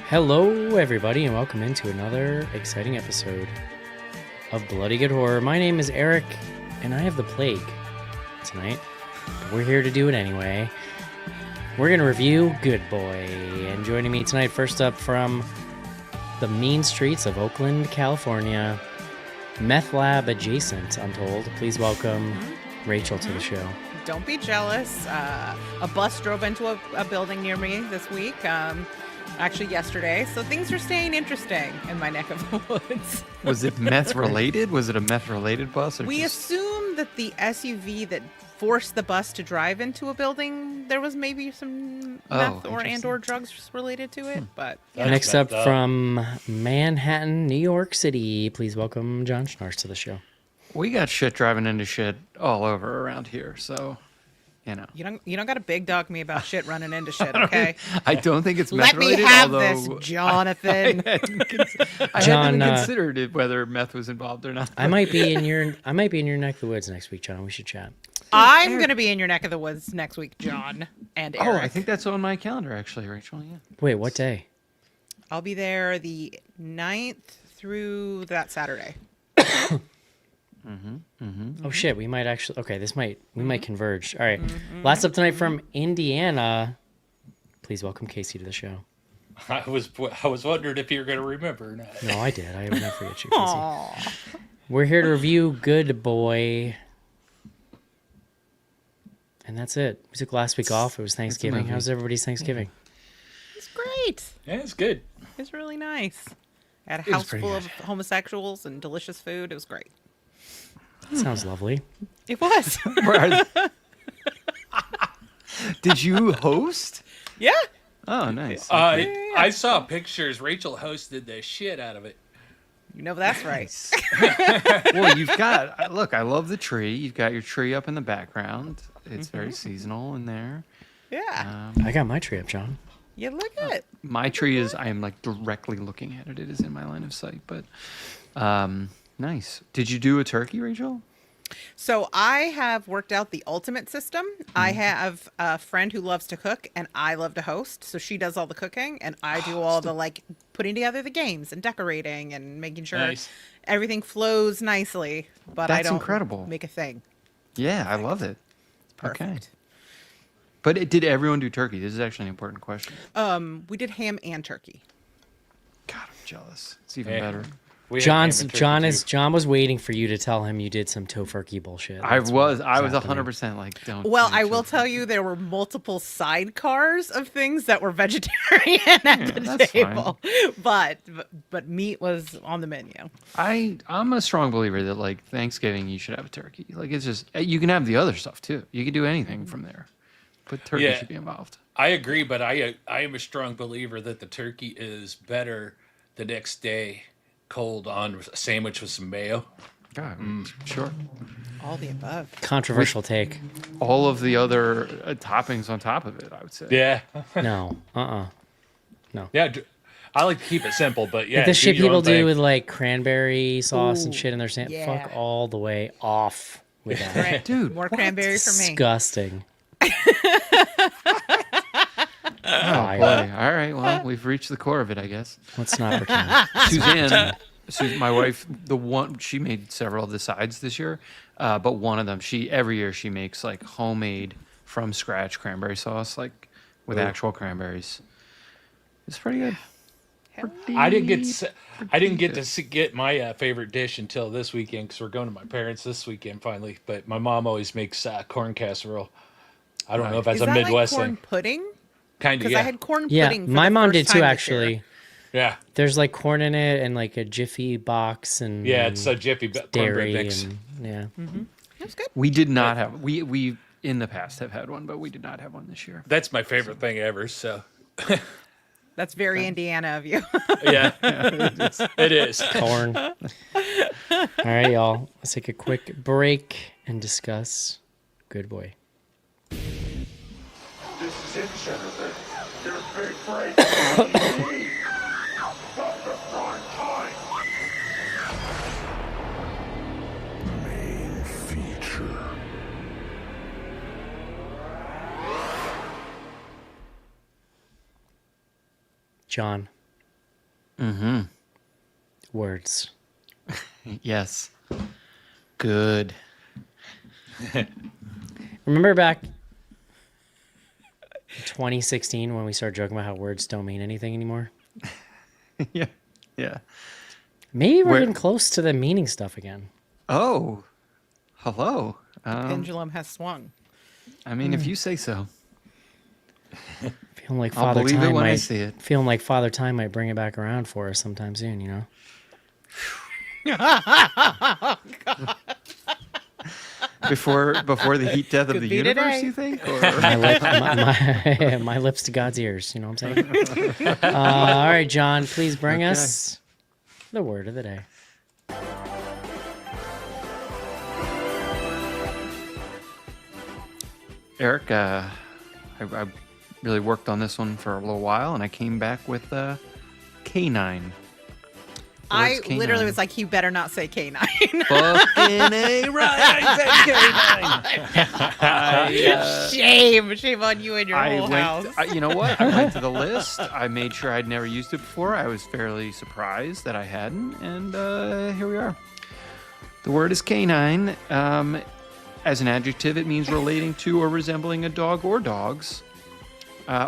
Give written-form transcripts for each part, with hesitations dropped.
Hello, everybody, and welcome into another exciting episode of Bloody Good Horror. My name is Eric, and I have the plague tonight, but we're here to do it anyway. We're going to review Good Boy, and joining me tonight, first up from the mean streets of Oakland, California, meth lab adjacent, I'm told. Please welcome Rachel to the show. Don't be jealous. A bus drove into a building near me this week. Actually yesterday, so things are staying interesting in my neck of the woods. Was it meth related? Was it a meth related bus? Or We assume that the SUV that forced the bus to drive into a building, there was maybe some meth or drugs related to it. But Next up from Manhattan, New York City, please welcome John Schnars to the show. We got shit driving into shit all over around here, so you know. you don't got to big dog me about shit running into shit, okay? I don't think it's meth Let me related. have although this, Jonathan. I John, hadn't considered it whether meth was involved or not. I might be in your neck of the woods next week, John. We should chat. I'm going to be in your neck of the woods next week, John and Eric. Oh, I think that's on my calendar actually, Rachel. Yeah. Wait, what day? I'll be there the 9th through that Saturday. Oh shit, we might actually. Okay, we might converge. All right. Last up tonight from Indiana, please welcome Casey to the show. I was wondering if you were going to remember or not. No, I did. I would never forget you, Casey. We're here to review Good Boy. And that's it. We took last week off. It was Thanksgiving. How's everybody's Thanksgiving? It's great. Yeah, it's good. It's really nice. I had a house full of homosexuals and delicious food. It was great. Sounds lovely. It was. Did you host? Yeah. Oh, nice. I saw pictures. Rachel hosted the shit out of it. You know that's right. Well, you've got, look, I love the tree. You've got your tree up in the background. It's very seasonal in there. Yeah. I got my tree up, John. You look at it. My tree is, I am like directly looking at it. It is in my line of sight, but nice. Did you do a turkey, Rachel? So I have worked out the ultimate system. I have a friend who loves to cook and I love to host. So she does all the cooking and I do all the like putting together the games and decorating and making sure everything flows nicely. But I don't incredible. make a thing. Yeah, I love it. Perfect. Okay. But did everyone do turkey? This is actually an important question. We did ham and turkey. God, I'm jealous. It's even better. John was waiting for you to tell him you did some tofurkey bullshit. I was 100% like, don't. Well, I will tell you there were multiple sidecars of things that were vegetarian at the table, but meat was on the menu. I'm a strong believer that like Thanksgiving you should have a turkey. Like it's just you can have the other stuff too. You can do anything from there, but turkey should be involved. I agree, but I am a strong believer that the turkey is better the next day, cold on a sandwich with some mayo. God, sure. All the above. Controversial take. All of the other toppings on top of it, I would say. Yeah. No. No. Yeah. I like to keep it simple, but yeah. Like the shit people do thing. with like cranberry sauce and shit in their sandwich. Yeah. Fuck all the way off with that. Dude, More cranberry for me. Disgusting. oh boy. All right, well, we've reached the core of it, I guess. Let's not pretend. Suzanne, my wife, she made several of the sides this year, but one of them, every year she makes like homemade from scratch cranberry sauce, like with actual cranberries. It's pretty good. I didn't get to get my favorite dish until this weekend because we're going to my parents this weekend finally. But my mom always makes corn casserole. I don't know if that's Is a that Midwest like corn thing. pudding? Kind of, Because yeah. I had corn Yeah, pudding. For my the mom first did too, time this actually. year. Yeah. There's like corn in it and like a Jiffy box and Yeah, it's a Jiffy cornbread dairy mix. and yeah. That's good. We did not have, we in the past have had one, but we did not have one this year. That's my favorite thing ever. So, That's very Indiana of you. yeah, it is. Corn. All right, y'all. Let's take a quick break and discuss Good Boy. This is it, Jennifer. Your big break. Stop the prime time. Main feature. John, Words. Yes. Good. Remember back in 2016 when we started joking about how words don't mean anything anymore? Yeah. Yeah. Maybe we're Where- getting close to the meaning stuff again. Oh, hello. Pendulum has swung. I mean, if you say so. Feeling like I'll Father believe it Time when I might see it. feeling like Father Time might bring it back around for us sometime soon. You know. Before the heat death of Could the be universe, today. you think? Or... My lips to God's ears. You know what I'm saying? All right, John, please bring Okay. us the word of the day. Eric, I really worked on this one for a little while, and I came back with canine. I Word's literally canine. was like, you better not say canine. Fucking A, right? I said canine. Shame on you and your I whole house. went. You know what? I went to the list. I made sure I'd never used it before. I was fairly surprised that I hadn't, and here we are. The word is canine. As an adjective, it means relating to or resembling a dog or dogs,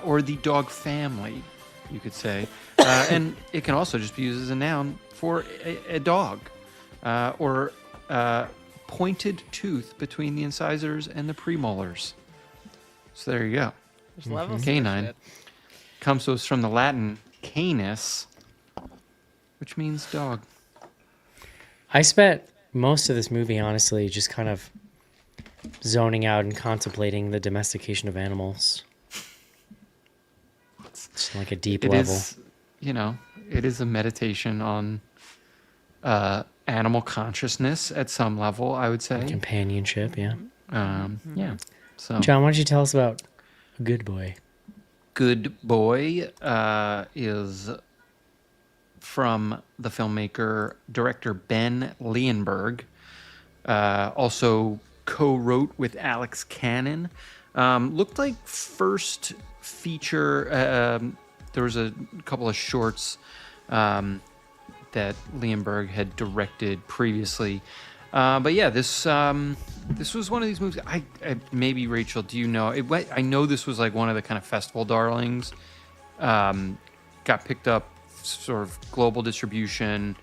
or the dog family, you could say. And it can also just be used as a noun for a dog, or pointed tooth between the incisors and the premolars. So there you go. There's levels to this Canine. shit. Comes to us from the Latin canis, which means dog. I spent most of this movie, honestly, just kind of zoning out and contemplating the domestication of animals. It's like a deep It level. is, it is a meditation on animal consciousness at some level, I would say. Companionship, yeah. Yeah. So, John, why don't you tell us about a good boy? Good Boy is from the filmmaker, director Ben Leonberg. Also co-wrote with Alex Cannon. Looked like first feature. There was a couple of shorts that Leonberg had directed previously. But yeah, this was one of these movies. I maybe Rachel, do you know? I know this was like one of the kind of festival darlings. Got picked up, sort of global distribution.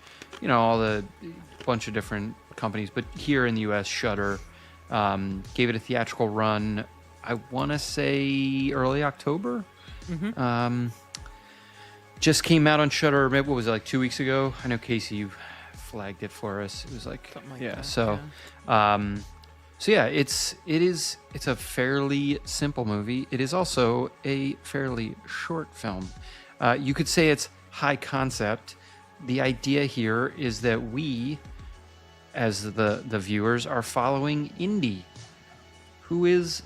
All the bunch of different companies, but here in the U.S., Shudder gave it a theatrical run. I want to say early October. Just came out on Shudder. Maybe what was it, like 2 weeks ago? I know Casey, you flagged it for us. It was like, Something like yeah. that, So, so yeah, it's a fairly simple movie. It is also a fairly short film. You could say it's high concept. The idea here is that we, as the viewers, are following Indy, who is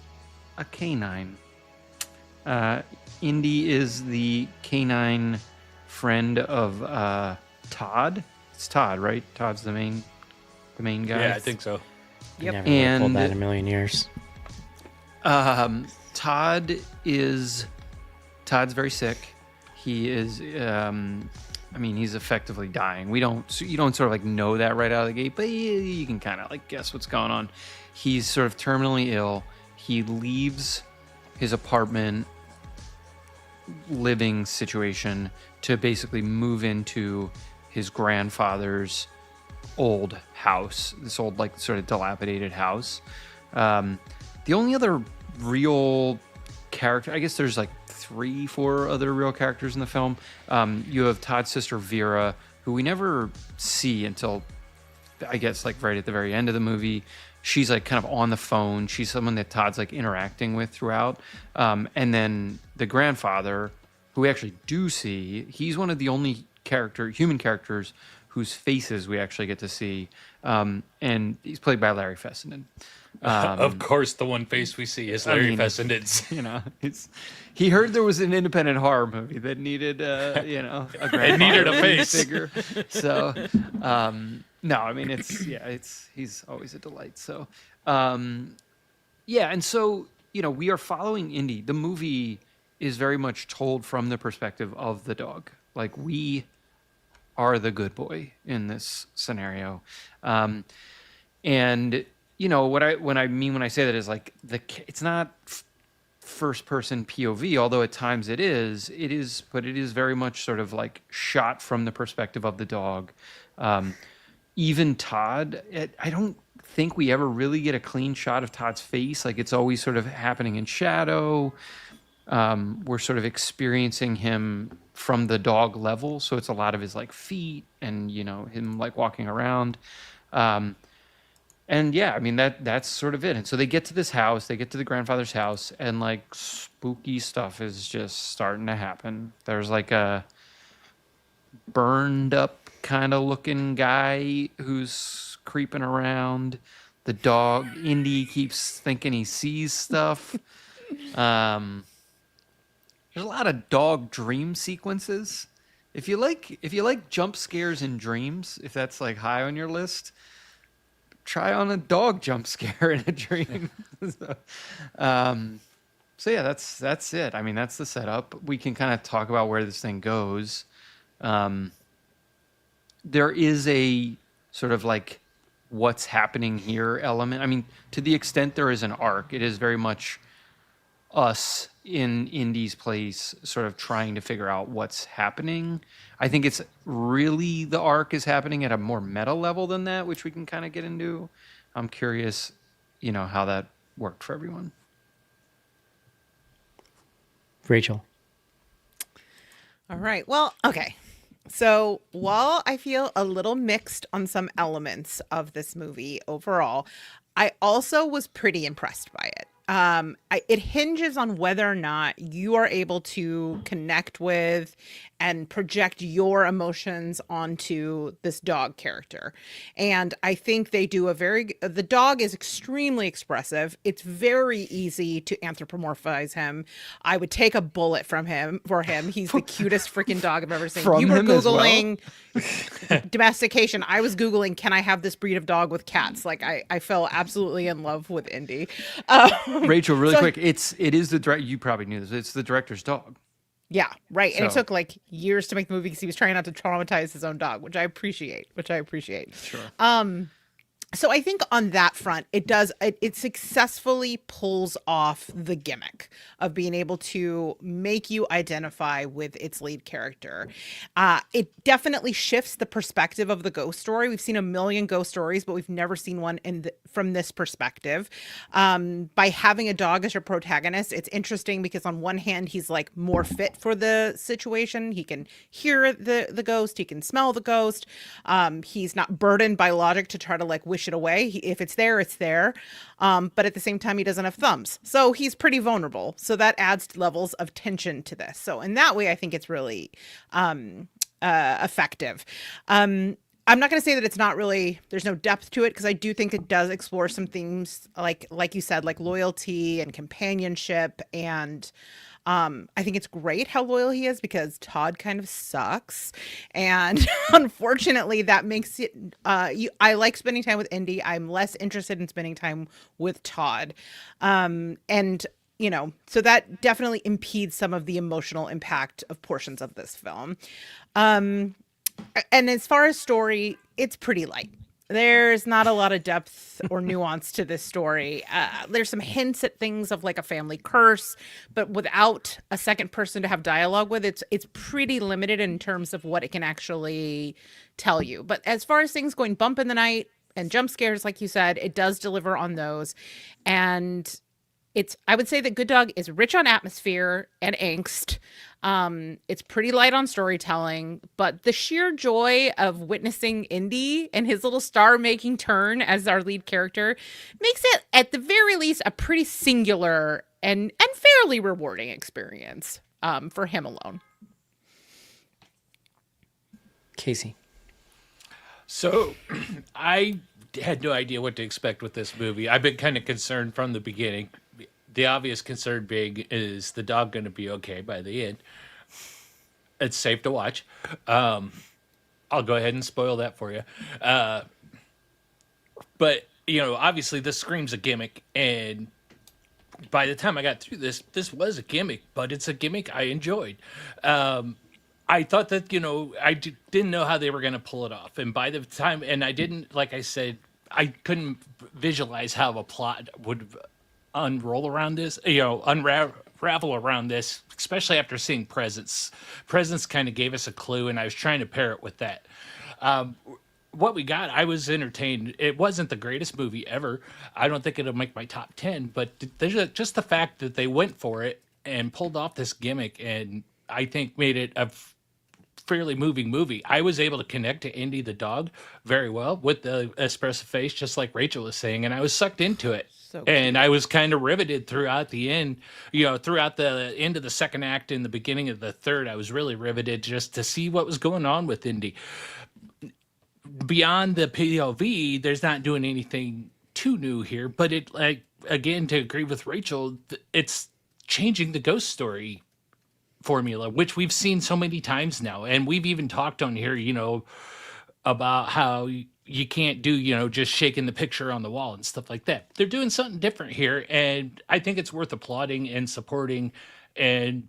a canine. Indy is the canine friend of Todd. It's Todd, right? Todd's the main guy. Yeah, I think so. Yep. Never would have pulled And- that in a million years. Todd's very sick. He is, he's effectively dying. You don't sort of like know that right out of the gate, but you can kind of like guess what's going on. He's sort of terminally ill. He leaves his apartment living situation to basically move into his grandfather's old house, this old like sort of dilapidated house. The only other real character, I guess there's like 3-4 other real characters in the film. You have Todd's sister Vera, who we never see until I guess like right at the very end of the movie. She's like kind of on the phone. She's someone that Todd's like interacting with throughout. And then the grandfather, who we actually do see, he's one of the only human characters whose faces we actually get to see. And he's played by Larry Fessenden. Of course, the one face we see is Larry Fessenden's. He heard there was an independent horror movie that needed, a grandfather needed a face. figure. So, no, I mean, he's always a delight. So, and so, we are following Indy. The movie is very much told from the perspective of the dog. Like we are the good boy in this scenario. And you know what I mean when I say that is like it's not first person POV, although at times it is, but it is very much sort of like shot from the perspective of the dog. Even Todd, I don't think we ever really get a clean shot of Todd's face. Like it's always sort of happening in shadow. We're sort of experiencing him from the dog level. So it's a lot of his like feet and, you know, him like walking around. And yeah, I mean, that's sort of it. And so they get to this house, they get to the grandfather's house, and like spooky stuff is just starting to happen. There's like a burned up kind of looking guy who's creeping around. The dog, Indy, keeps thinking he sees stuff. There's a lot of dog dream sequences. If you like jump scares in dreams, if that's like high on your list, try on a dog jump scare in a dream. So yeah, that's it. I mean, that's the setup. We can kind of talk about where this thing goes. There is a sort of like what's happening here element. I mean, to the extent there is an arc, it is very much us in Indy's place sort of trying to figure out what's happening. I think it's really the arc is happening at a more meta level than that, which we can kind of get into. I'm curious, you know, how that worked for everyone. Rachel. All right. Well, okay. So while I feel a little mixed on some elements of this movie overall, I also was pretty impressed by it. It hinges on whether or not you are able to connect with and project your emotions onto this dog character. And I think they do the dog is extremely expressive. It's very easy to anthropomorphize him. I would take a bullet for him. He's the cutest freaking dog I've ever seen. From You were him as well? Googling domestication. I was Googling, can I have this breed of dog with cats? Like I fell absolutely in love with Indy. Rachel, really So- quick, it is the direct. You probably knew this. It's the director's dog. Yeah, right. And it So- took like years to make the movie because he was trying not to traumatize his own dog, which I appreciate. Sure. So I think on that front, it successfully pulls off the gimmick of being able to make you identify with its lead character. It definitely shifts the perspective of the ghost story. We've seen a million ghost stories, but we've never seen one from this perspective. By having a dog as your protagonist, it's interesting because on one hand, he's like more fit for the situation. He can hear the ghost. He can smell the ghost. He's not burdened by logic to try to like wish it away. If it's there, it's there. But at the same time, he doesn't have thumbs. So he's pretty vulnerable. So that adds levels of tension to this. So in that way, I think it's really effective. I'm not going to say that it's not really, there's no depth to it, because I do think it does explore some themes like you said, like loyalty and companionship. And I think it's great how loyal he is because Todd kind of sucks. And unfortunately, that makes it, I like spending time with Indy. I'm less interested in spending time with Todd. And you know, so that definitely impedes some of the emotional impact of portions of this film. And as far as story, it's pretty light. There's not a lot of depth or nuance to this story. There's some hints at things of like a family curse, but without a second person to have dialogue with, it's pretty limited in terms of what it can actually tell you. But as far as things going bump in the night and jump scares, like you said, it does deliver on those. And I would say that Good Dog is rich on atmosphere and angst. It's pretty light on storytelling, but the sheer joy of witnessing Indy and his little star-making turn as our lead character makes it, at the very least, a pretty singular and fairly rewarding experience for him alone. Casey. So, I had no idea what to expect with this movie. I've been kind of concerned from the beginning. The obvious concern being, is the dog going to be okay by the end? It's safe to watch. I'll go ahead and spoil that for you. But, you know, obviously this screams a gimmick. And by the time I got through this was a gimmick, but it's a gimmick I enjoyed. I I thought that, didn't know how they were going to pull it off. And by the time, and I didn't, like I said, I couldn't visualize how a plot would unroll around this, unravel around this, especially after seeing Presence. Presence kind of gave us a clue, and I was trying to pair it with that. What we got, I was entertained. It wasn't the greatest movie ever. I don't think it'll make my top 10, but there's just the fact that they went for it and pulled off this gimmick, and I think made it a fairly moving movie. I was able to connect to Indy the dog very well with the expressive face, just like Rachel was saying, and I was sucked into it. So And I was kind of riveted throughout the end, throughout the end of the second act and the beginning of the third. I was really riveted just to see what was going on with Indy. Beyond the POV, there's not doing anything too new here, but it, like, again, to agree with Rachel, it's changing the ghost story formula, which we've seen so many times now. And we've even talked on here, about how you can't do, just shaking the picture on the wall and stuff like that. They're doing something different here. And I think it's worth applauding and supporting and,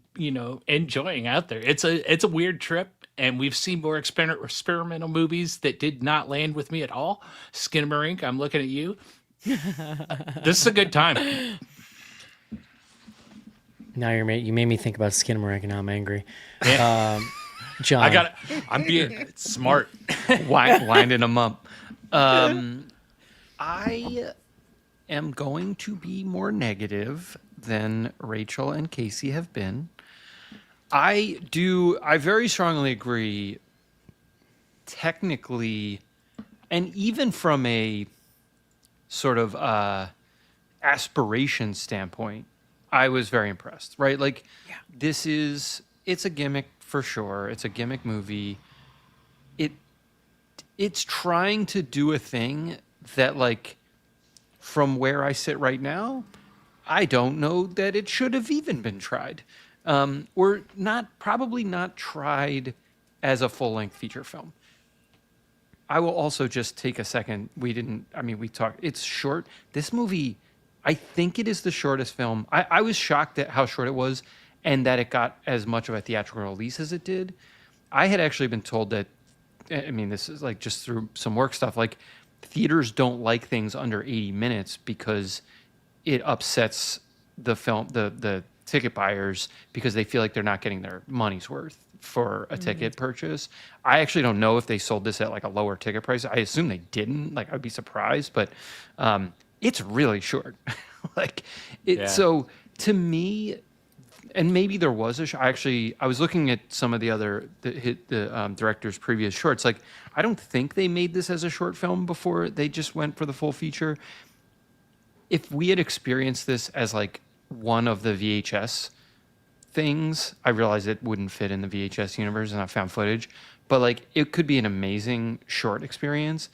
enjoying out there. It's a weird trip. And we've seen more experimental movies that did not land with me at all. Skinamarink, I'm looking at you. This is a good time. Now you made me think about Skinamarink, and now I'm angry. John, I'm being smart. Winding them up. I am going to be more negative than Rachel and Casey have been. I very strongly agree, technically, and even from a sort of aspiration standpoint, I was very impressed, right? Like, it's a gimmick for sure. It's a gimmick movie. It's trying to do a thing that, like, from where I sit right now, I don't know that it should have even been tried. Or probably not tried as a full-length feature film. I will also just take a second. We talked, it's short. This movie, I think it is the shortest film. I was shocked at how short it was and that it got as much of a theatrical release as it did. I had actually been told that, this is like just through some work stuff, like theaters don't like things under 80 minutes because it upsets the film, the ticket buyers, because they feel like they're not getting their money's worth for a ticket purchase. I actually don't know if they sold this at like a lower ticket price. I assume they didn't. Like, I'd be surprised, but it's really short. So to me, and maybe there was I was looking at some of the director's previous shorts. Like, I don't think they made this as a short film before they just went for the full feature. If we had experienced this as like one of the VHS things, I realized it wouldn't fit in the VHS universe, and I found footage, but like, it could be an amazing short experience.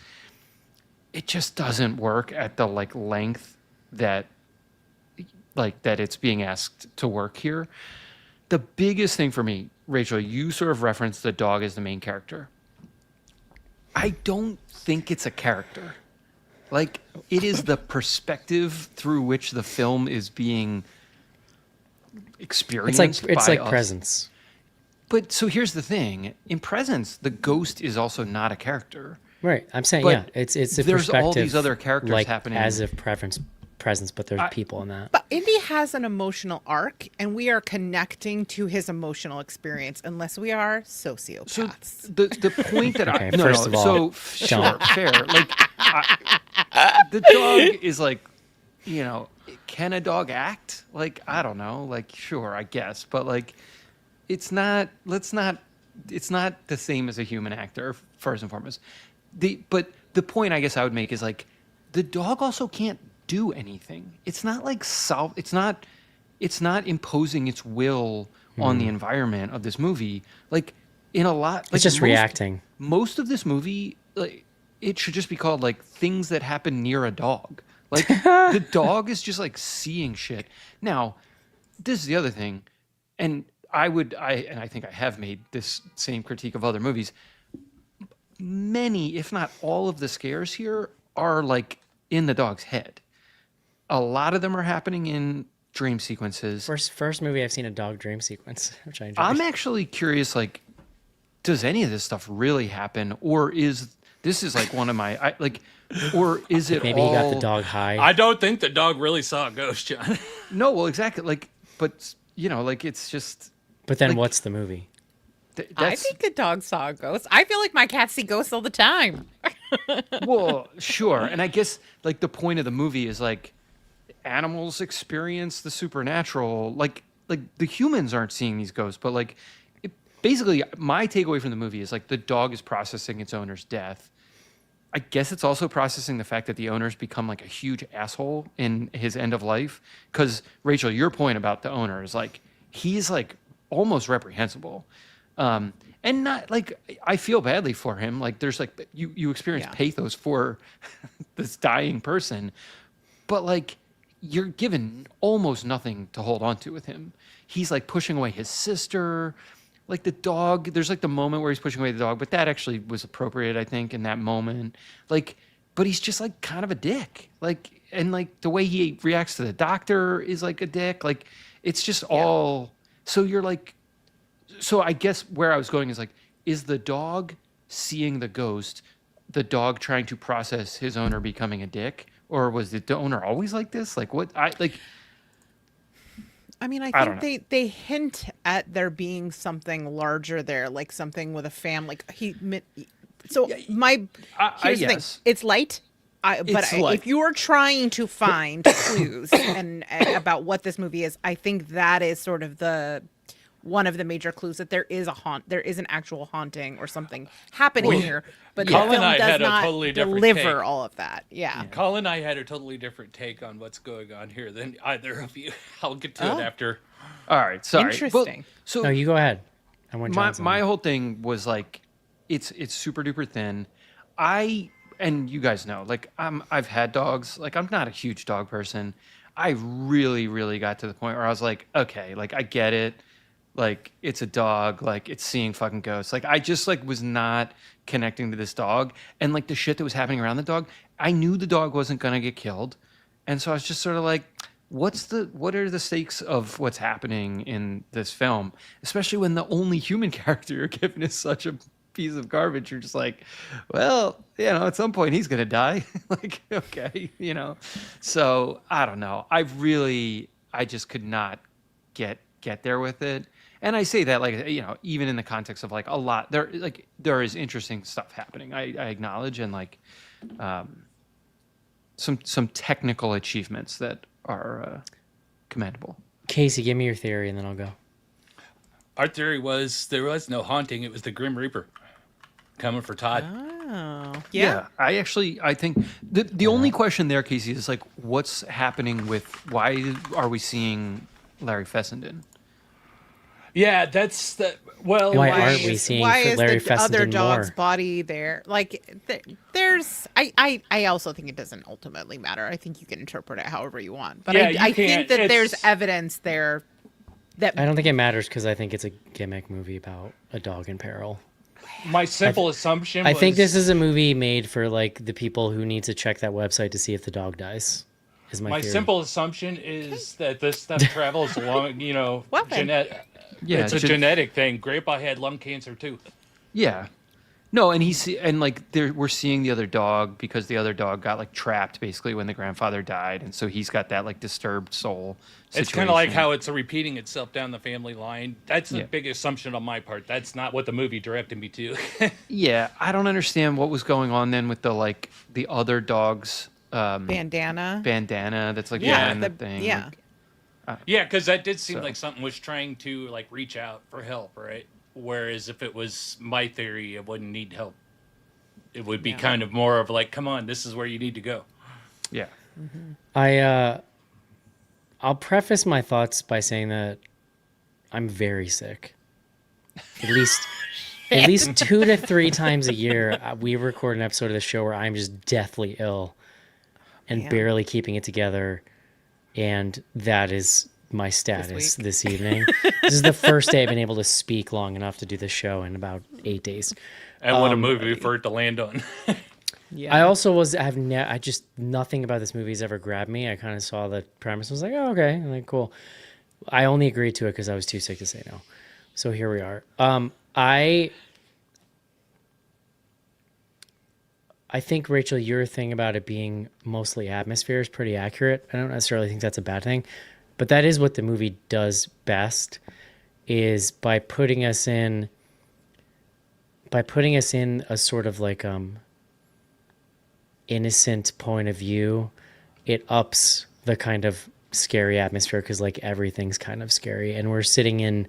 It just doesn't work at the like length that it's being asked to work here. The biggest thing for me, Rachel, you sort of referenced the dog as the main character. I don't think it's a character. Like, it is the perspective through which the film is being experienced. It's like us. Presence. But so here's the thing: in Presence, the ghost is also not a character. Right. I'm saying, But it's a there's perspective. all these other characters like, happening. as if presence, but there's people in that. But Indy has an emotional arc, and we are connecting to his emotional experience, unless we are sociopaths. So the point that Okay, no, first of all, so sure, don't. fair. Like, the dog is like, can a dog act? Like, I don't know. Like, sure, I guess, but like, it's not. It's not the same as a human actor, first and foremost. But the point I guess I would make is like, the dog also can't do anything. It's not like it's not imposing its will on the environment of this movie. Like, in a lot, like, It's just reacting. Most of this movie, like, it should just be called like things that happen near a dog. Like, the dog is just like seeing shit. Now, this is the other thing, and I think I have made this same critique of other movies. Many, if not all, of the scares here are like in the dog's head. A lot of them are happening in dream sequences. First movie I've seen a dog dream sequence, which I enjoyed. I'm actually curious, like, does any of this stuff really happen, or is this is like one of my or is it Maybe all... he got the dog high. I don't think the dog really saw a ghost, John. No, well, exactly. Like, but like it's just but then like, what's the movie? I think the dog saw a ghost. I feel like my cats see ghosts all the time. well, sure. And I guess like the point of the movie is like animals experience the supernatural. Like the humans aren't seeing these ghosts, but like basically my takeaway from the movie is like the dog is processing its owner's death. I guess it's also processing the fact that the owner's become like a huge asshole in his end of life. Because Rachel, your point about the owner is like he's like almost reprehensible. And not like I feel badly for him. Like there's like you experience pathos for this dying person, but like you're given almost nothing to hold on to with him. He's like pushing away his sister, like the dog. There's like the moment where he's pushing away the dog, but that actually was appropriate, I think, in that moment. Like, but he's just like kind of a dick. Like, and like the way he reacts to the doctor is like a dick. Like, it's just all. So you're like. So I guess where I was going is like, is the dog seeing the ghost, the dog trying to process his owner becoming a dick, or was the owner always like this? Like what I mean, I don't think they hint at there being something larger there, like something with a family. So here's the thing: it's light. If you are trying to find clues and about what this movie is, I think that is sort of one of the major clues that there is an actual haunting or something happening here, but the Colin film and I does had a not totally different deliver take. all of that. Yeah. Colin and I had a totally different take on what's going on here than either of you. I'll get to it after. all right, sorry. Interesting. So No, you go ahead. I want my whole thing was like, it's super duper thin. And you guys know, like I've had dogs. Like I'm not a huge dog person. I really, really got to the point where I was like, okay, like I get it. Like it's a dog, like it's seeing fucking ghosts. Like I just like was not connecting to this dog, and like the shit that was happening around the dog, I knew the dog wasn't gonna get killed, and so I was just sort of like, what are the stakes of what's happening in this film, especially when the only human character you're given is such a piece of garbage. You're just like, well, at some point he's gonna die. Like okay, So I don't know. I just could not get there with it. And I say that like, even in the context of like a lot there is interesting stuff happening. I acknowledge, and like some technical achievements that are commendable. Casey, give me your theory and then I'll go. Our theory was there was no haunting. It was the Grim Reaper coming for Todd. Oh. Yeah. I think the only question there, Casey, is like, what's happening with, why are we seeing Larry Fessenden? Yeah, that's the well. Why aren't we seeing Larry the other Fessenden dog's more? body there? Like, there's. I also think it doesn't ultimately matter. I think you can interpret it however you want. But Yeah, I think that there's evidence there that I don't think it matters because I think it's a gimmick movie about a dog in peril. My simple assumption. I think this is a movie made for like the people who need to check that website to see if the dog dies. Is my theory. Simple assumption is that this stuff travels along. Well, then. Yeah, it's a genetic thing. Grandpa had lung cancer too. Yeah. No, and we're seeing the other dog because the other dog got like trapped basically when the grandfather died, and so he's got that like disturbed soul situation. It's kind of like how it's repeating itself down the family line. That's a big assumption on my part. That's not what the movie directed me to. Yeah, I don't understand what was going on then with the other dog's bandana. That's like Yeah, the thing. yeah. Like, Yeah, because that did seem So- like something was trying to like reach out for help, right? Whereas if it was my theory, it wouldn't need help. It would be kind of more of like, come on, this is where you need to go. yeah. I'll preface my thoughts by saying that I'm very sick. At least 2 to 3 times a year, we record an episode of the show where I'm just deathly ill and Man. barely keeping it together. And that is my status this evening. This is the first day I've been able to speak long enough to do this show in about 8 days. And what a movie for it to land on. Yeah. I also I just nothing about this movie has ever grabbed me. I kind of saw the premise and was like, oh, okay. I'm like, cool. I only agreed to it because I was too sick to say no. So here we are. I I think, Rachel, your thing about it being mostly atmosphere is pretty accurate. I don't necessarily think that's a bad thing, but that is what the movie does best, is by putting us in a sort of like innocent point of view. It ups the kind of scary atmosphere because like everything's kind of scary, and we're sitting in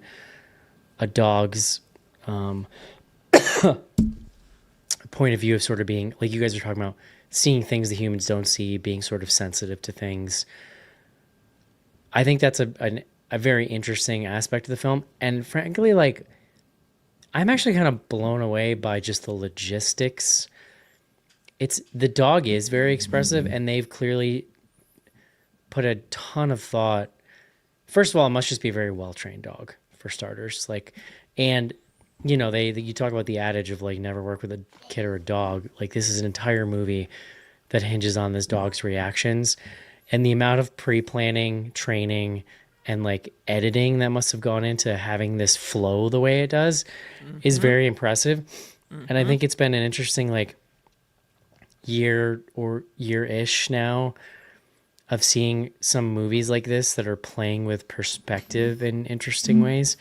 a dog's point of view of sort of being like you guys are talking about, seeing things the humans don't see, being sort of sensitive to things. I think that's a very interesting aspect of the film, and frankly, like I'm actually kind of blown away by just the logistics. The dog is very expressive, and they've clearly put a ton of thought. First of all, it must just be a very well-trained dog, for starters. Like, and you know, you talk about the adage of like never work with a kid or a dog. Like, this is an entire movie that hinges on this dog's reactions, and the amount of pre-planning, training, and like editing that must have gone into having this flow the way it does is very impressive. And I think it's been an interesting like year-ish now of seeing some movies like this that are playing with perspective in interesting ways.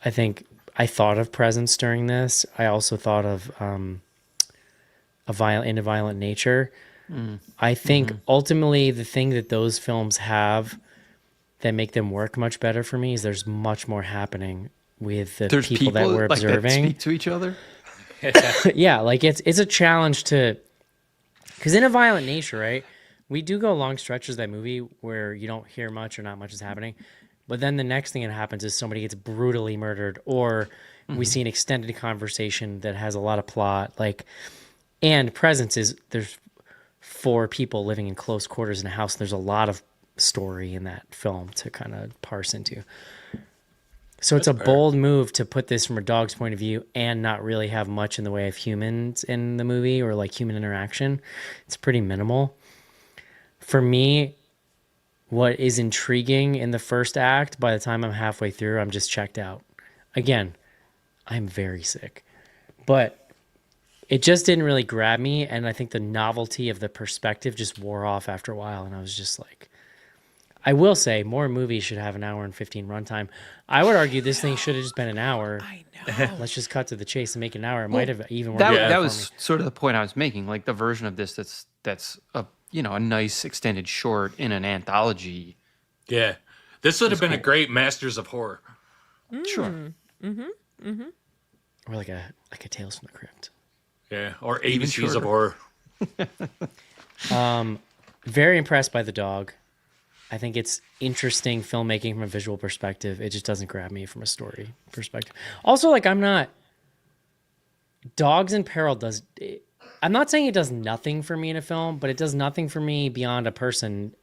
I think I thought of Presence during this. I also thought of a violent nature. I think ultimately the thing that those films have that make them work much better for me is there's much more happening with the people that we're like, observing. that speak to each other. Yeah, like it's a challenge to, because in A Violent Nature, right, we do go long stretches of that movie where you don't hear much or not much is happening, but then the next thing that happens is somebody gets brutally murdered, or we see an extended conversation that has a lot of plot. Like, and Presence is there's 4 people living in close quarters in a house. And there's a lot of story in that film to kind of parse into. So it's a bold move to put this from a dog's point of view and not really have much in the way of humans in the movie or like human interaction. It's pretty minimal. For me, what is intriguing in the first act, by the time I'm halfway through, I'm just checked out. Again, I'm very sick. But it just didn't really grab me, and I think the novelty of the perspective just wore off after a while, and I was just like, I will say more movies should have an hour and 15 runtime. I would argue this thing should have just been an hour. I know. Let's just cut to the chase and make it an hour. It might have even worked That, better that for was me. sort of the point I was making. Like the version of this that's a a nice extended short in an anthology. Yeah. This would have been a great Masters of Horror. Sure. Or like a Tales from the Crypt. Yeah. Or Even ABCs of shorter. Horror. Very impressed by the dog. I think it's interesting filmmaking from a visual perspective. It just doesn't grab me from a story perspective. Also, like Dogs in Peril does. I'm not saying it does nothing for me in a film, but it does nothing for me beyond a person.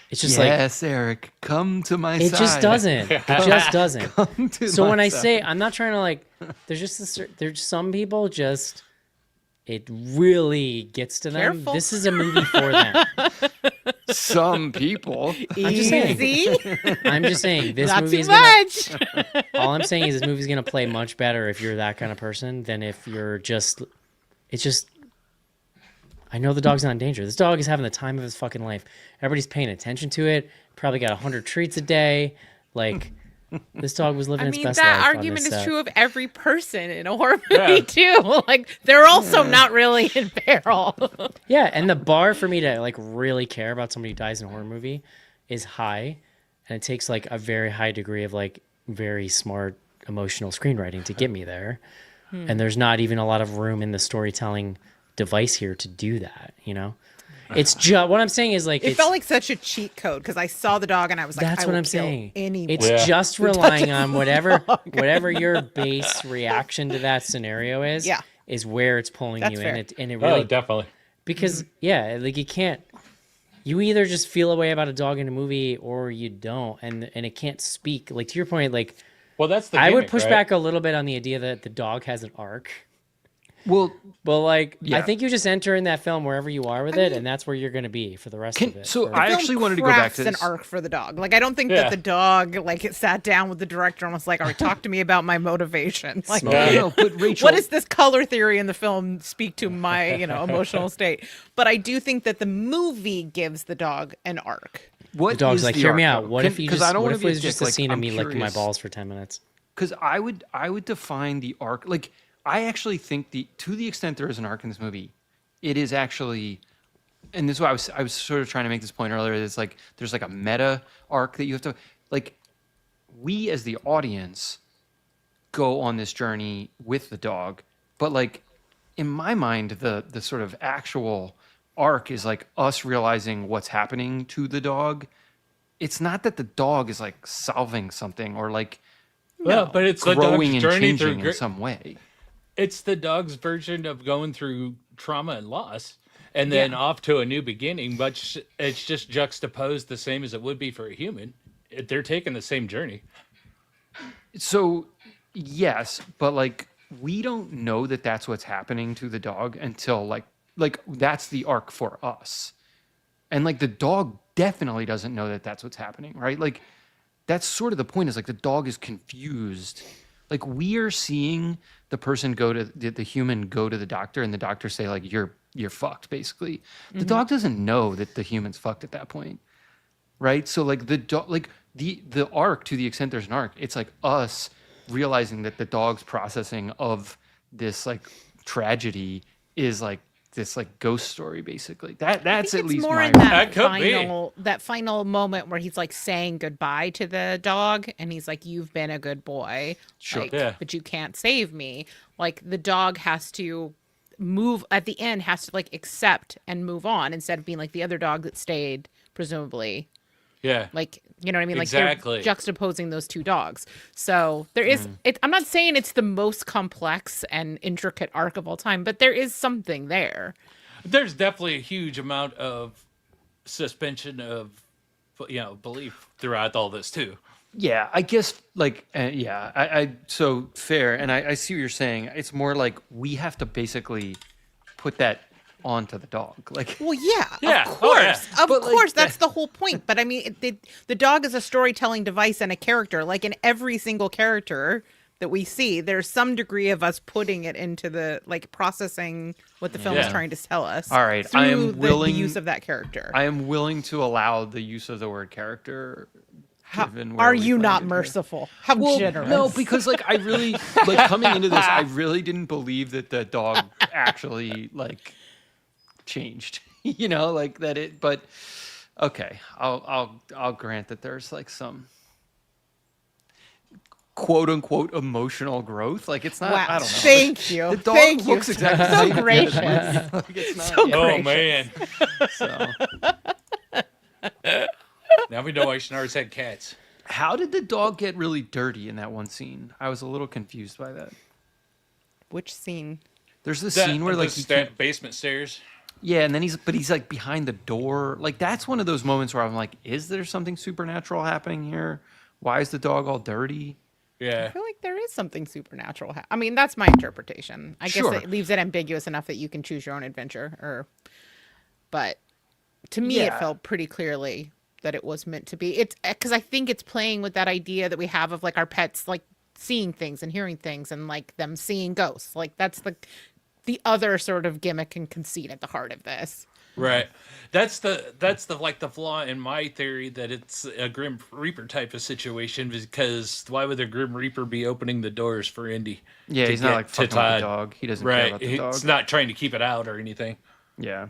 It's just Yes, Eric, come to my it side. just doesn't. It just doesn't. Come to So my when I side. say, I'm not trying to like, there's some people just, it really gets to them. Careful. This is a movie for them. Some people. I'm just saying. Easy. I'm just saying this Not movie too is gonna. much. All I'm saying is this movie's gonna play much better if you're that kind of person than if you're just. It's just. I know the dog's not in danger. This dog is having the time of his fucking life. Everybody's paying attention to it. Probably got 100 treats a day. Like, this dog was living I its mean, best that life on argument this is set. true of every person in a horror movie, too. Like, they're also not really in peril. Yeah, and the bar for me to like really care about somebody who dies in a horror movie is high, and it takes like a very high degree of like very smart emotional screenwriting to get me there. And there's not even a lot of room in the storytelling device here to do that, you know? It's just what I'm saying is like It it's, felt like such a cheat code because I saw the dog and I was like, that's I what will I'm kill saying. anyone. It's Yeah. just relying on whatever your base reaction to that scenario is. Yeah. Is where it's pulling That's you fair. in. And it Oh, really definitely. because yeah, like you either just feel a way about a dog in a movie or you don't, and it can't speak. Like to your point, like Well, that's the I would gimmick, push right? back a little bit on the idea that the dog has an arc. Well, But like, I Yeah. think you just enter in that film wherever you are with it, and that's where you're going to be for the rest of it. so for- I Film actually wanted to go back to crafts an this. arc for the dog. Like I don't think Yeah. that the dog like it sat down with the director and was like, "All right, talk to me about my motivation." Like, Smart. No, but Rachel, what does this color theory in the film speak to my emotional state? But I do think that the movie gives the dog an arc. what the dog's is like, the hear arc, me out. though? What if you Because just? I don't What want if to it be was just a dick, scene of I'm me licking my curious. balls for 10 minutes? Because I would define the arc like I actually think to the extent there is an arc in this movie, it is actually, and this is why I was sort of trying to make this point earlier. It's like there's like a meta arc that you have to like. We as the audience go on this journey with the dog, but like in my mind, the sort of actual arc is like us realizing what's happening to the dog. It's not that the dog is like solving something or like Well, but it's the growing dog's and journey through. changing in some way. It's the dog's version of going through trauma and loss, and then off to a new beginning. But it's just juxtaposed the same as it would be for a human. They're taking the same journey. So, yes, but like we don't know that that's what's happening to the dog until like that's the arc for us. And like the dog definitely doesn't know that that's what's happening, right? Like that's sort of the point is like the dog is confused. Like we are seeing the person go to the human go to the doctor and the doctor say like you're fucked basically. The dog doesn't know that the human's fucked at that point. Right? So like the dog like the arc to the extent there's an arc, it's like us realizing that the dog's processing of this like tragedy is like this like ghost story basically. That's I at think it's least more my in that That could be. final moment where he's like saying goodbye to the dog and he's like, "You've been a good boy, Sure. like, Yeah. but you can't save me." Like the dog has to move at the end, has to like accept and move on instead of being like the other dog that stayed, presumably. Yeah. Like, you know what I mean? Like Exactly. they're juxtaposing those two dogs. So there is I'm not saying it's the most complex and intricate arc of all time, but there is something there. There's definitely a huge amount of suspension of belief throughout all this too. Yeah, I guess like I so fair, and I see what you're saying. It's more like we have to basically put that onto the dog. Like Well, yeah, Yeah, of oh, course, yeah. of But, like, course, that's the whole point. But I mean, the dog is a storytelling device and a character. Like in every single character that we see, there's some degree of us putting it into the like processing what the film is Yeah. trying to tell us. All right, through I am the willing- use of that character. I am willing to allow the use of the word character. given where Are we you not landed here. merciful? How generous? No, because like I really like coming into this, I really didn't believe that the dog actually like changed. You know, like that it. But okay, I'll grant that there's like some quote unquote emotional growth. Like it's not. Wow. I don't know. Thank you. The dog Thank you. looks exactly the So same at the end of the gracious. movie. Like, it's not, So yeah, Oh Gracious. man. so. Now we know why Schnars had cats. How did the dog get really dirty in that one scene? I was a little confused by that. Which scene? There's this That- scene where the like he keep- basement stairs. yeah, and then he's like behind the door. Like that's one of those moments where I'm like, is there something supernatural happening here? Why is the dog all dirty? I Yeah. feel like there is something supernatural. I mean, that's my interpretation. I Sure. guess it leaves it ambiguous enough that you can choose your own adventure. But to me, Yeah. it felt pretty clearly that it was meant to be. It's because I think it's playing with that idea that we have of like our pets, like seeing things and hearing things, and like them seeing ghosts. Like that's the other sort of gimmick and conceit at the heart of this. Right. That's the like the flaw in my theory that it's a Grim Reaper type of situation, because why would the Grim Reaper be opening the doors for Indy? Yeah, to he's not get like to fucking with the Todd? dog. He doesn't care Right. about the He's dog. not trying to keep it out or anything. Yeah.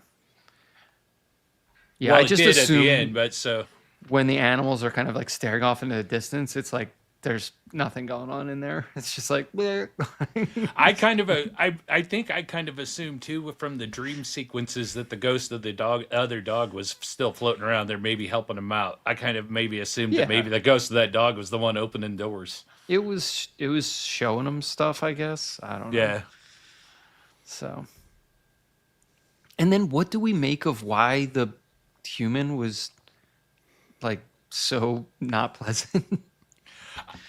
Yeah, Well, I just it did assume at the end, but so when the animals are kind of like staring off into the distance, it's like there's nothing going on in there. It's just like, bleh. I think I kind of assumed too from the dream sequences that the ghost of the other dog was still floating around there, maybe helping him out. I kind of maybe assumed Yeah. that maybe the ghost of that dog was the one opening doors. it was showing them stuff, I guess. I don't know. Yeah. So, and then what do we make of why the human was like so not pleasant?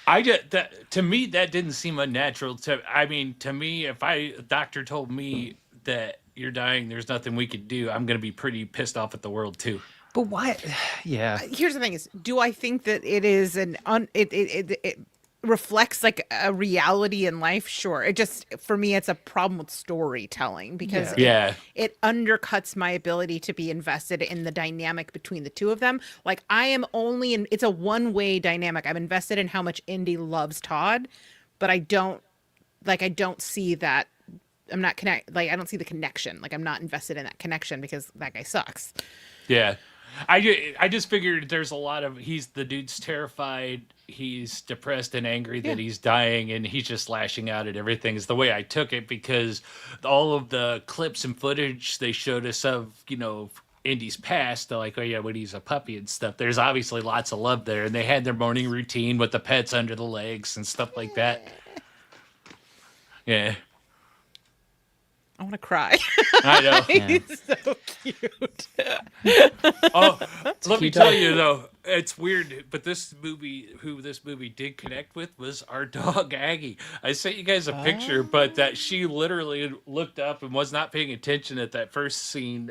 I just to me that didn't seem unnatural. To me, if a doctor told me that you're dying, there's nothing we could do, I'm gonna be pretty pissed off at the world too. But why? Yeah. Here's the thing: is do I think that it is it reflects like a reality in life? Sure. It just for me, it's a problem with storytelling because Yeah. it undercuts my ability to be invested in the dynamic between the two of them. Like I am only in it's a one-way dynamic. I'm invested in how much Indy loves Todd, but I don't see that I'm not I don't see the connection. Like I'm not invested in that connection because that guy sucks. Yeah. I just figured there's a lot of the dude's terrified, he's depressed and angry that he's dying, and he's just lashing out at everything is the way I took it, because all of the clips and footage they showed us of, Indy's past, they're like, oh yeah, when he's a puppy and stuff, there's obviously lots of love there, and they had their morning routine with the pets under the legs and stuff like that. Yeah. I want to cry. I know. He's so cute. Oh, let me cute tell dog. you though, it's weird, but who this movie did connect with was our dog Aggie. I sent you guys a picture, but that she literally looked up and was not paying attention at that first scene.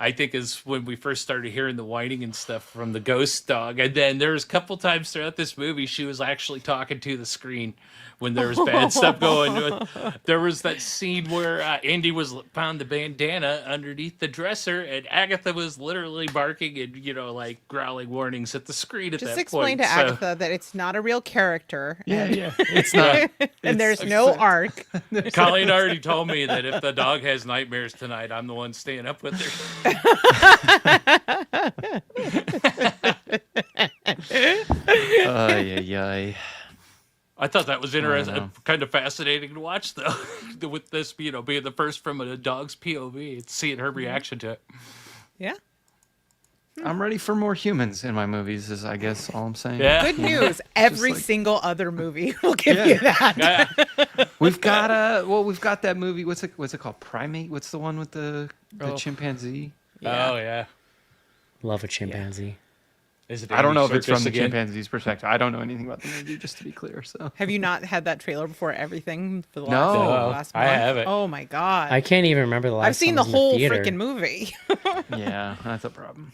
I think is when we first started hearing the whining and stuff from the ghost dog, and then there was a couple times throughout this movie she was actually talking to the screen when there was bad stuff going. There was that scene where Andy found the bandana underneath the dresser, and Agatha was literally barking and like growling warnings at the screen at Just that explain point. to Agatha that it's not a real character. Yeah. It's not. And there's no arc. Colleen already told me that if the dog has nightmares tonight, I'm the one staying up with her. Yeah. I thought that was know. interesting, kind of fascinating to watch, though, with this, being the first from a dog's POV, and seeing her reaction to it. Yeah. I'm ready for more humans in my movies. Is I guess all I'm saying. Yeah. Good news. Every like- single other movie will give you that. Yeah. We've got we've got that movie. What's it called? Primate. What's the one with the chimpanzee? Oh, yeah. Love a chimpanzee. Is it I don't know if Andy it's from Serkis the again? chimpanzee's perspective. I don't know anything about the movie, just to be clear. So Have you not had that trailer before everything for the No. last I month? haven't. Oh my god. I can't even remember the last I've seen time the I was in whole theater. freaking movie. yeah, that's a problem.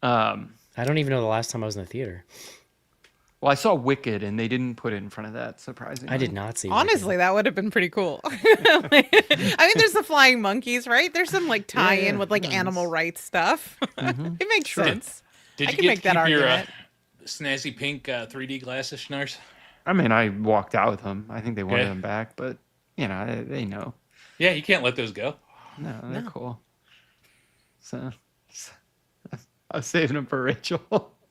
I don't even know the last time I was in the theater. Well, I saw Wicked, and they didn't put it in front of that. Surprisingly, I did not see. Honestly, that would have been pretty cool. I mean, there's the flying monkeys, right? There's some like tie-in Yeah, with like nice. animal rights stuff. It makes sense. Did I you can get make to that keep your argument. snazzy pink 3D glasses, Schnars? I mean, I walked out with them. I think they wanted Yeah. them back, but they know. Yeah, you can't let those go. No, they're cool. So I was saving them for Rachel.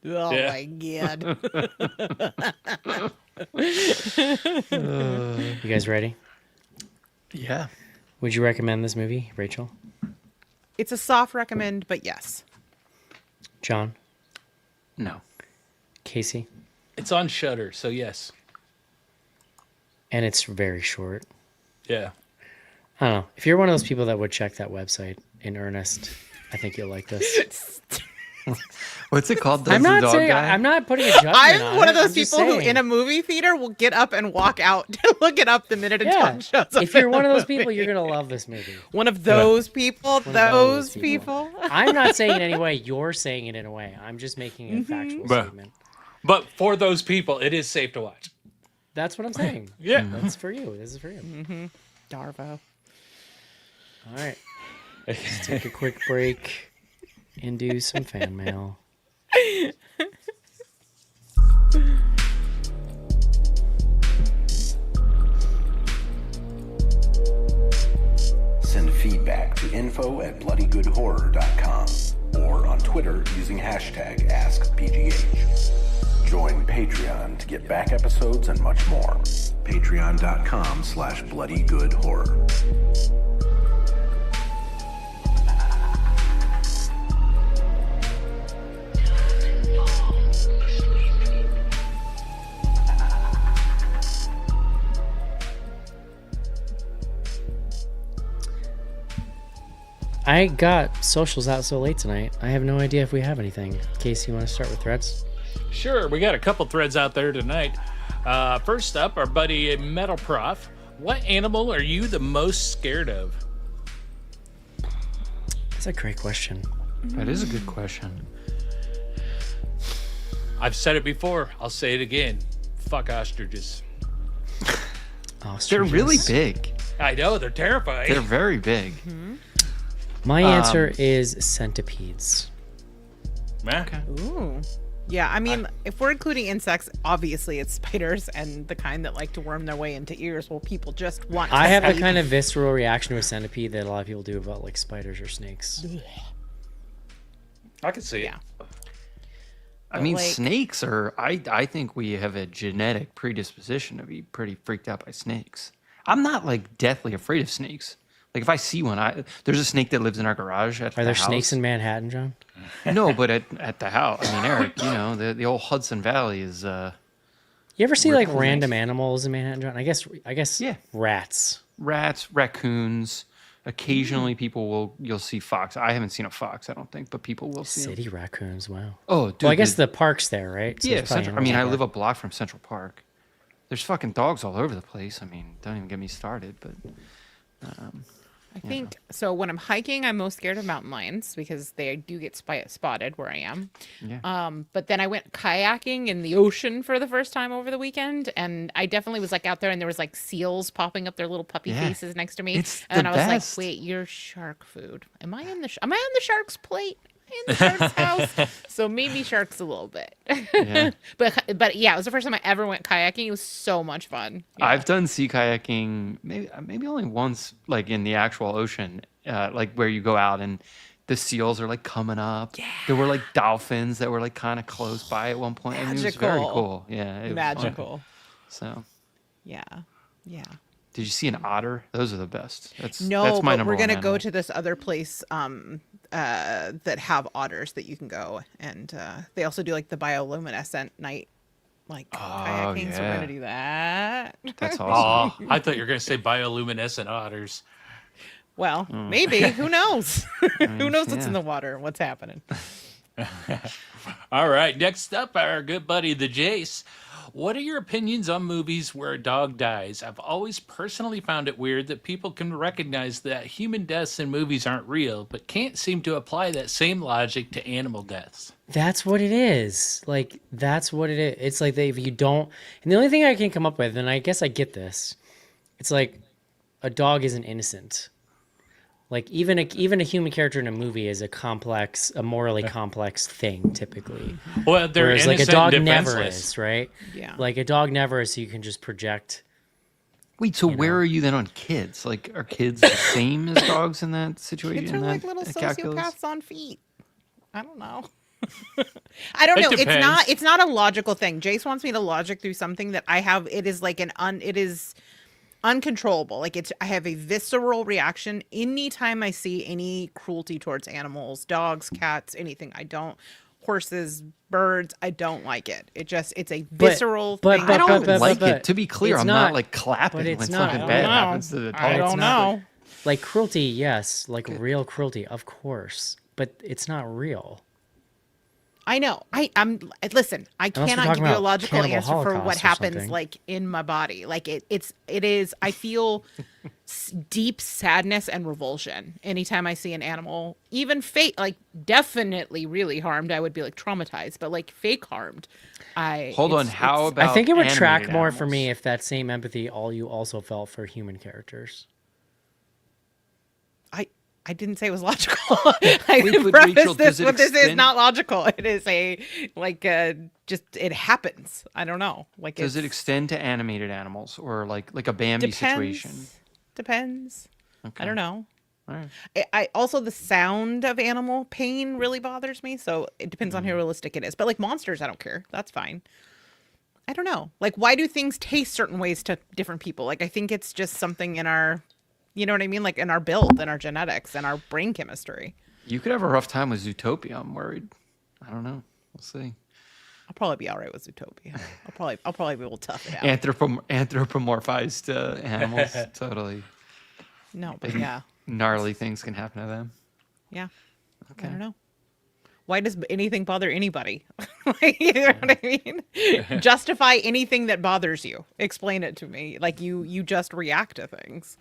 Oh Yeah. my god. You guys ready? Yeah. Would you recommend this movie, Rachel? It's a soft recommend, but yes. John? No. Casey? It's on Shudder, so yes. And it's very short. Yeah. I don't know. If you're one of those people that would check that website in earnest, I think you'll like this. What's it called? Does I'm the not dog saying guy? I'm not putting a judgment I'm on one it. of those I'm just people who, saying. in a movie theater, will get up and walk out to look it up the minute a Yeah. dog shows up. If you're in one the of those movie. people, you're gonna love this movie. One of those people, One of those those people. I'm not saying it anyway. You're saying it in a way. I'm just making a factual But- statement. But for those people, it is safe to watch. That's what I'm saying. Yeah. That's for you. This is for you. Darvo. All right. Let's take a quick break and do some fan mail. Send feedback to info@bloodygoodhorror.com or on Twitter using hashtag AskPGH. Join Patreon to get back episodes and much more. Patreon.com/bloodygoodhorror. I got socials out so late tonight. I have no idea if we have anything. Casey, you want to start with threads? Sure, we got a couple threads out there tonight. First up, our buddy Metal Prof. What animal are you the most scared of? That's a great question. That is a good question. I've said it before. I'll say it again. Fuck ostriches. They're really Ostriches. big. I know, they're terrifying. They're very big. My answer is centipedes. Meh. Ooh. Yeah, I mean, if we're including insects, obviously it's spiders and the kind that like to worm their way into ears. Well, people just want. To I have a sleep. kind of visceral reaction to a centipede that a lot of people do about like spiders or snakes. I can see it. Yeah. I mean, like- snakes are. I think we have a genetic predisposition to be pretty freaked out by snakes. I'm not like deathly afraid of snakes. Like if I see one, there's a snake that lives in our garage at Are the there house. snakes in Manhattan, John? No, but at the house. I mean, Eric, you know, the old Hudson Valley is. You ever see We're like cool random snakes. animals in Manhattan, John? I guess Yeah. rats. Rats, raccoons. Occasionally, you'll see fox. I haven't seen a fox, I don't think, but people will see 'em. City raccoons, wow. Oh, dude. Well, I guess the park's there, right? So yeah. there's probably Central, I mean, I animals live out a block from Central Park. There's fucking dogs all over the place. I mean, don't even get me started. But I think so. When I'm hiking, I'm most scared of mountain lions because they do get spotted where I am. yeah. But then I went kayaking in the ocean for the first time over the weekend, and I definitely was like out there, and there was like seals popping up their little puppy Yeah. faces next to me, It's and the I was best. like, "Wait, you're shark food? Am I on the shark's plate? In the shark's house?" So maybe sharks a little bit. Yeah. But yeah, it was the first time I ever went kayaking. It was so much fun. Yeah. I've done sea kayaking maybe only once, like in the actual ocean, like where you go out and the seals are like coming up. Yeah. There were like dolphins that were like kind of close by at one point. I mean, it was very Magical. cool. Yeah. It was fun. Magical. So, Yeah. Yeah. did you see an otter? Those are the best. That's No, that's my but number we're one gonna go animal. to this other place that have otters that you can go, and they also do like the bioluminescent night, like kayaking. So we're yeah. gonna do that. That's awesome. Oh, I thought you were going to say bioluminescent otters. Well, maybe. Who knows? Who knows what's yeah. in the water? What's happening? All right, next up, our good buddy, the Jace. What are your opinions on movies where a dog dies? I've always personally found it weird that people can recognize that human deaths in movies aren't real, but can't seem to apply that same logic to animal deaths. That's what it is. Like, that's what it is. It's like if you don't, and the only thing I can come up with, and I guess I get this, it's like a dog isn't innocent. Like even a human character in a movie is a morally complex thing typically. Well, they're Whereas like a innocent dog and never defenseless. is, right? Yeah. Like a dog never is, so you can just project. Wait, so where are you then on kids? Like, are kids the same as dogs in that situation? Kids are in like that little calculus? sociopaths on feet. I don't know. I don't It know. depends. It's not a logical thing. Jace wants me to logic through something that I have. It is like it is uncontrollable. Like I have a visceral reaction anytime I see any cruelty towards animals, dogs, cats, anything. I don't. Horses, birds, I don't like it. It's a visceral thing. I don't but- like but it. To be clear, it's I'm not like clapping but it's when not. something I bad don't know. happens to the dog. I don't know. Like cruelty, yes, like real cruelty, of course, but it's not real. I know. I'm listen. I Unless we're cannot talking give you a about logical cannibal answer for holocaust what or happens something. like in my body. Like it is. I feel deep sadness and revulsion anytime I see an animal, even fake, like definitely really harmed. I would be like traumatized, but like fake harmed. Hold on. How I about? think it would track animated more for me animals? if that same empathy you also felt for human characters. I didn't say it was logical. I Wait, but preface Rachel, this does it with this is extend- not logical. It is just it happens. I don't know. Like Does it it's- extend to animated animals or like a Bambi situation? Depends. Okay. I don't know. All right. I also the sound of animal pain really bothers me, so it depends on how realistic it is. But like monsters, I don't care. That's fine. I don't know. Like why do things taste certain ways to different people? Like I think it's just something in our, you know what I mean? Like in our build, in our genetics, and our brain chemistry. You could have a rough time with Zootopia. I'm worried. I don't know. We'll see. I'll probably be all right with Zootopia. I'll probably be able to tough it out. Anthropomorphized animals. Totally. No, but yeah. Gnarly things can happen to them. Yeah. Okay. I don't know. Why does anything bother anybody? Like, you know what I mean? Justify anything that bothers you. Explain it to me. Like you just react to things.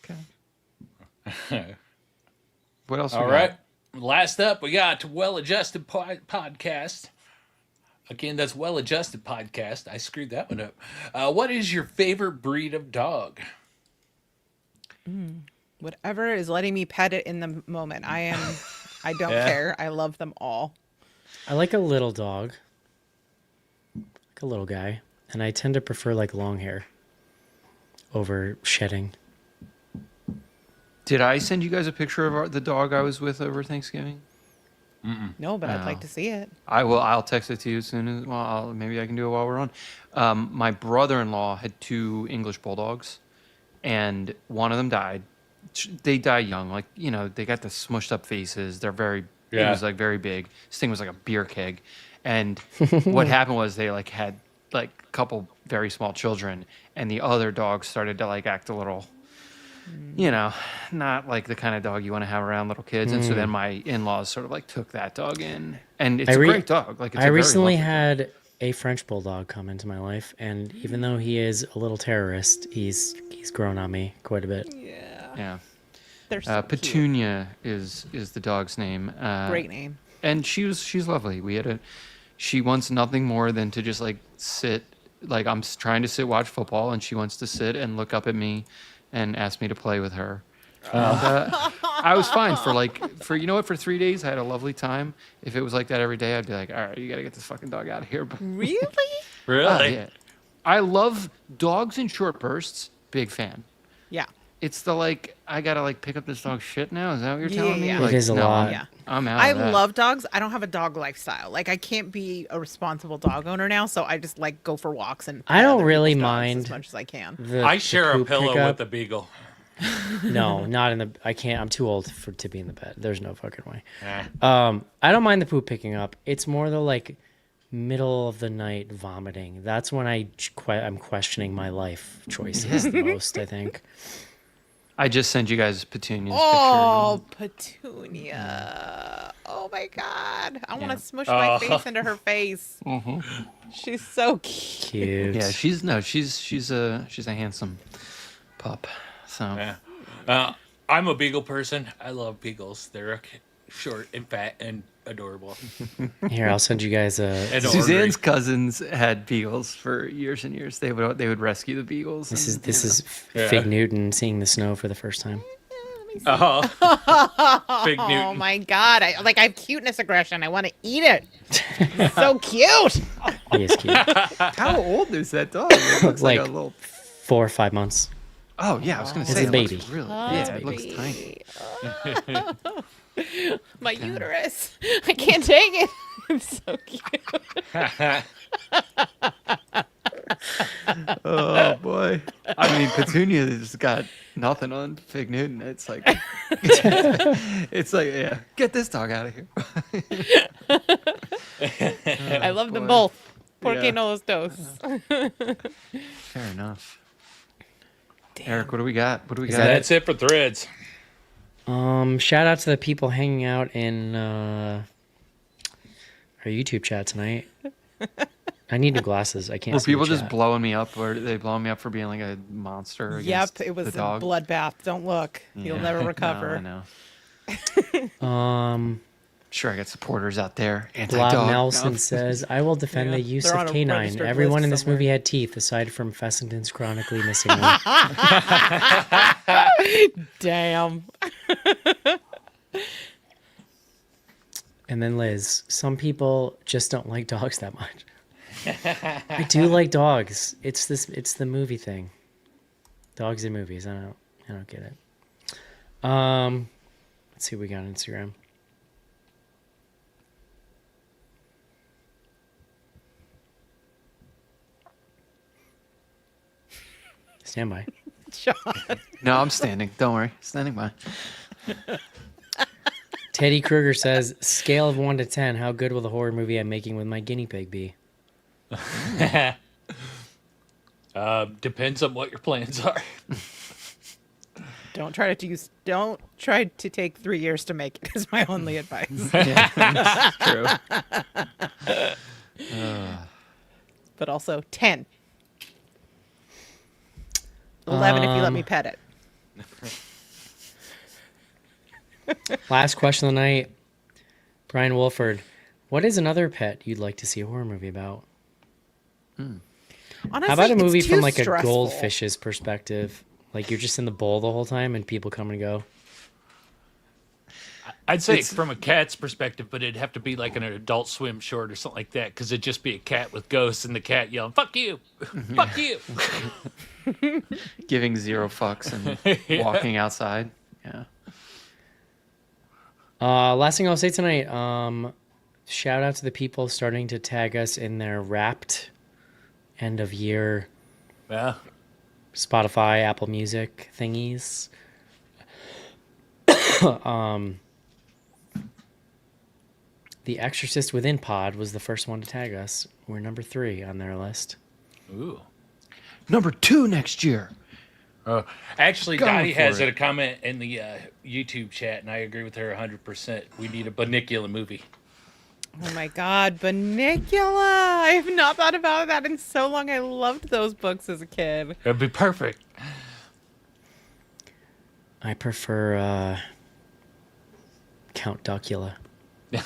Okay. What else? All we right. got? Last up, we got Well Adjusted Podcast. Again, that's Well Adjusted Podcast. I screwed that one up. What is your favorite breed of dog? Whatever is letting me pet it in the moment. I don't Yeah. care. I love them all. I like a little dog, like a little guy, and I tend to prefer like long hair over shedding. Did I send you guys a picture of the dog I was with over Thanksgiving? No, but I'd like Oh. to see it. I will. I'll text it to you as soon as. Well, maybe I can do it while we're on. My brother-in-law had 2 English bulldogs, and one of them died. They die young, like they got the smushed up faces. They're very. It Yeah. was like very big. This thing was like a beer keg, and what happened was they like had like a couple very small children, and the other dogs started to like act a little. Not like the kind of dog you want to have around little kids. And so then my in-laws sort of like took that dog in, and it's a great dog. Like it's I a very recently lovely dog. had a French bulldog come into my life, and even though he is a little terrorist, he's grown on me quite a bit. Yeah. They're so cute. Petunia is the dog's name. Great name. And she's lovely. She wants nothing more than to just like sit, like I'm trying to sit watch football, and she wants to sit and look up at me, and ask me to play with her. And, I was fine for 3 days. I had a lovely time. If it was like that every day, I'd be like, all right, you gotta get this fucking dog out of here. But Really? Really? yeah. I love dogs in short bursts. Big fan. Yeah. It's the like I gotta like pick up this dog's shit now. Is that what you're telling me? Yeah. Like, It is a no, lot. Yeah. I'm out. I of that. love dogs. I don't have a dog lifestyle. Like I can't be a responsible dog owner now, so I just like go for walks and I pet don't other really people's dogs mind as much as I can. I share a poop pillow pickup. with the beagle. No, not in the. I can't. I'm too old to be in the bed. There's no fucking way. Eh. I don't mind the poop picking up. It's more the like middle of the night vomiting. That's when I'm questioning my life choices the most. I think. I just send you guys Petunia's Oh, Petunia. Oh my God. I want Yeah. to smush my face into her face. She's so cute. Cute. picture. Yeah, she's a handsome pup. So Yeah. I'm a beagle person. I love beagles. They're short and fat and adorable. Here, I'll send you guys a. And Suzanne's ornery. cousins had beagles for years and years. They would rescue the beagles. This and, is Yeah. Fig Newton seeing the snow for the first time. Oh, Big Oh Newton. my God. I have cuteness aggression. I want to eat it. It's so cute. He is cute. How old is that dog? It looks like, Like- a little. 4 or 5 months. Oh yeah, I was gonna It's say a it looks baby. Really, Oh, yeah, it looks tiny. My uterus. I can't take it. It's so cute. Oh boy. I mean, Petunia has got nothing on Fig Newton. It's like, yeah, get this dog out of here. I love them boy. both. Porque Yeah. no los dos. Fair enough. Eric, what do we got? What do we got? that That's it for threads. Shout out to the people hanging out in our YouTube chat tonight. I need new glasses. I can't Were see the people just chat. blowing me up, or are they blowing me up for being like a monster? Yep, against it was the a dog? bloodbath. Don't look. You'll Yeah. never No, recover. I know. Sure, I got supporters out there. Anti-dog. Blob No. Nelson says, I will defend the use they're of on a canine. registered Everyone list in this somewhere. movie had teeth, aside from Fessington's chronically missing one. Damn. And then Liz, some people just don't like dogs that much. I do like dogs. It's the movie thing. Dogs in movies. I don't get it. Let's see what we got on Instagram. Stand by. No, I'm standing. Don't worry. Standing by. Teddy Kruger says, scale of 1 to 10, how good will the horror movie I'm making with my guinea pig be? Depends on what your plans are. Don't try to take 3 years to make it is my only advice. True. But also 10. 11 if you let me pet it. Last question of the night. Brian Wolford, what is another pet you'd like to see a horror movie about? Honestly, How about a movie it's from too like stressful. a goldfish's perspective? Like you're just in the bowl the whole time and people come and go. I'd say from a cat's perspective, but it'd have to be like an Adult Swim short or something like that, because it'd just be a cat with ghosts and the cat yelling, "Fuck you, fuck you." Giving zero fucks and walking outside. Yeah. Last thing I'll say tonight, shout out to the people starting to tag us in their Wrapped end of year Yeah. Spotify, Apple Music thingies. The Exorcist Within Pod was the first one to tag us. We're number 3 on their list. Ooh. Number 2 next year. Actually, Going Dottie for has it. a comment in the YouTube chat, and I agree with her 100%. We need a Bunnicula movie. Oh my God, Bunnicula! I have not thought about that in so long. I loved those books as a kid. It'd be perfect. I prefer Count Duckula.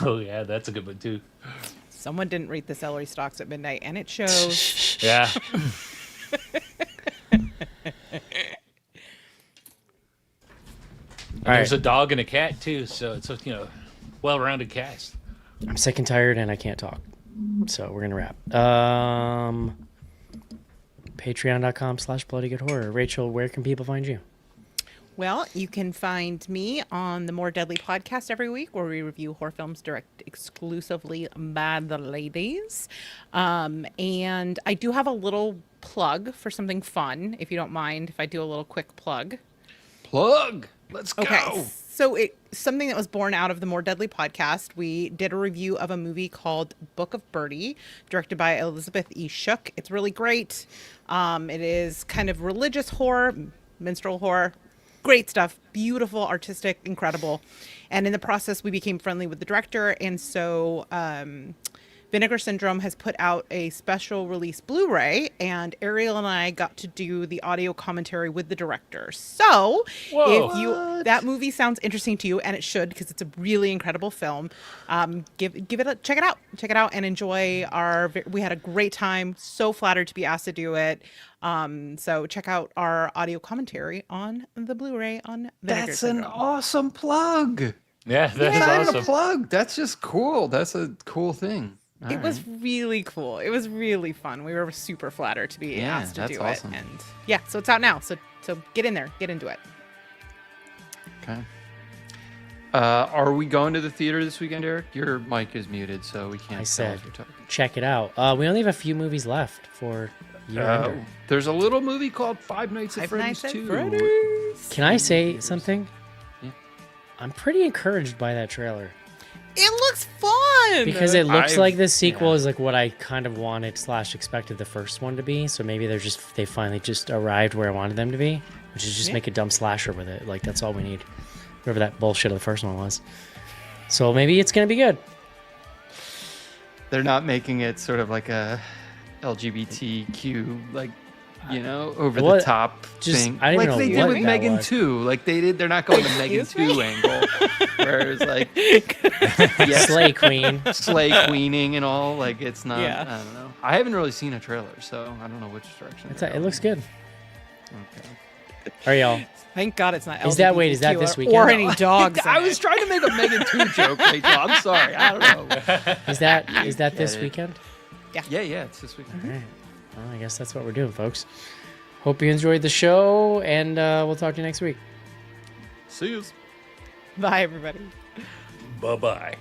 Oh, yeah, that's a good one, too. Someone didn't read the celery stalks at midnight, and it shows. Yeah. All There's right. a dog and a cat, too, so it's a, well-rounded cast. I'm sick and tired and I can't talk. So we're going to wrap. Patreon.com/bloodygoodhorror. Rachel, where can people find you? Well, you can find me on the More Deadly podcast every week, where we review horror films direct exclusively by the ladies. And I do have a little plug for something fun, if you don't mind, if I do a little quick plug. Plug. Let's go. Okay, so something that was born out of the More Deadly podcast. We did a review of a movie called Book of Birdie, directed by Elizabeth E. Shook. It's really great. It is kind of religious horror, minstrel horror. Great stuff. Beautiful, artistic, incredible. And in the process, we became friendly with the director. And so Vinegar Syndrome has put out a special release Blu-ray, and Ariel and I got to do the audio commentary with the director. So Whoa. that movie sounds interesting to you, and it should, because it's a really incredible film, check it out and enjoy we had a great time. So flattered to be asked to do it. So check out our audio commentary on the Blu-ray on Vinegar That's an Syndrome. awesome plug. Yeah, that's That's not even a awesome. plug. That's just cool. That's a cool thing. All It right. was really cool. It was really fun. We were super flattered to be Yeah, asked to that's do awesome. it. And yeah, so it's out now. So get in there, get into it. Okay. Are we going to the theater this weekend, Eric? Your mic is muted, so we can't I tell said, if you're talking. check it out. We only have a few movies left for year ender. There's a little movie called Five Nights at Five Freddy's Nights at 2. Freddy's. Can I say something? Yeah. I'm pretty encouraged by that trailer It looks fun. because it looks I've- like the sequel yeah. is like what I kind of wanted / expected the first one to be. So maybe they finally just arrived where I wanted them to be, which is just Yeah. make a dumb slasher with it. Like that's all we need. Whatever that bullshit of the first one was. So maybe it's gonna be good. They're not making it sort of like a LGBTQ, like, over What- the top just- thing. I didn't like know they did what with that Megan was. 2. Like they're not going to Megan Excuse 2 me? angle, where it's like yes, Slay Queen. slay queening and all. Like it's not. Yeah. I don't know. I haven't really seen a trailer, so I don't know which direction. they're It looks good. going. Okay. All right, y'all. Thank God it's not Is that- wait, is that LGBTQ this or weekend? any dogs. I in was it. trying to make a Megan 2 joke, Rachel. I'm sorry. I don't know. Is that this Get it. weekend? Yeah, it's this weekend. All right. Well, I guess that's what we're doing, folks. Hope you enjoyed the show, and we'll talk to you next week. See you. Bye, everybody. Bye-bye.